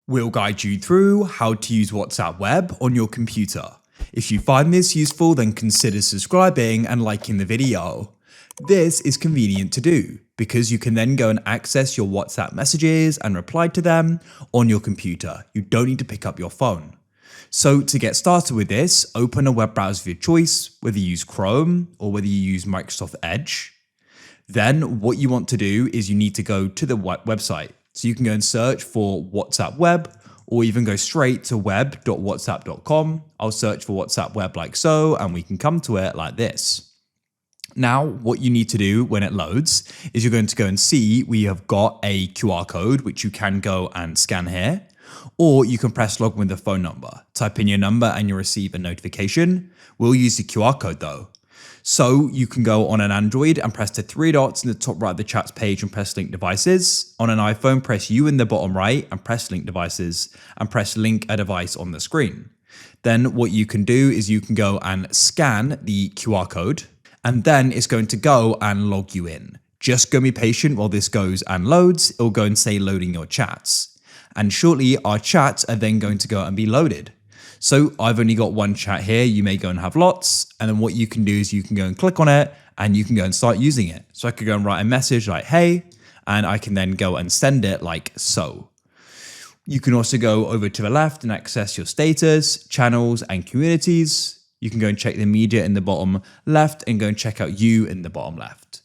We'll guide you through how to use WhatsApp Web on your computer. If you find this useful, then consider subscribing and liking the video. This is convenient to do because you can then go and access your WhatsApp messages and reply to them on your computer. You don't need to pick up your phone. So to get started with this, open a web browser of your choice, whether you use Chrome or whether you use Microsoft Edge. Then what you want to do is you need to go to the website. So you can go and search for WhatsApp Web, or even go straight to web.whatsapp.com. I'll search for WhatsApp Web like so, and we can come to it like this. Now, what you need to do when it loads is you're going to go and see we have got a QR code, which you can go and scan here, or you can press login with a phone number. Type in your number and you'll receive a notification. We'll use the QR code though. So you can go on an Android and press the three dots in the top right of the chats page and press link devices. On an iPhone, press U in the bottom right and press link devices and press link a device on the screen. Then what you can do is you can go and scan the QR code, and then it's going to go and log you in. Just go be patient while this goes and loads. It'll go and say loading your chats. And shortly our chats are then going to go and be loaded. So I've only got one chat here. You may go and have lots. And then what you can do is you can go and click on it and you can go and start using it. So I could go and write a message like, hey, and I can then go and send it like so. You can also go over to the left and access your status, channels, and communities. You can go and check the media in the bottom left and go and check out you in the bottom left.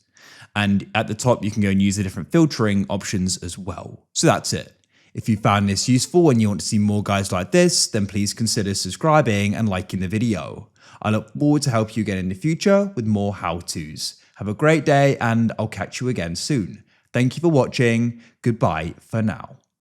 And at the top, you can go and use the different filtering options as well. So that's it. If you found this useful and you want to see more guides like this, then please consider subscribing and liking the video. I look forward to help you again in the future with more how-tos. Have a great day and I'll catch you again soon. Thank you for watching. Goodbye for now.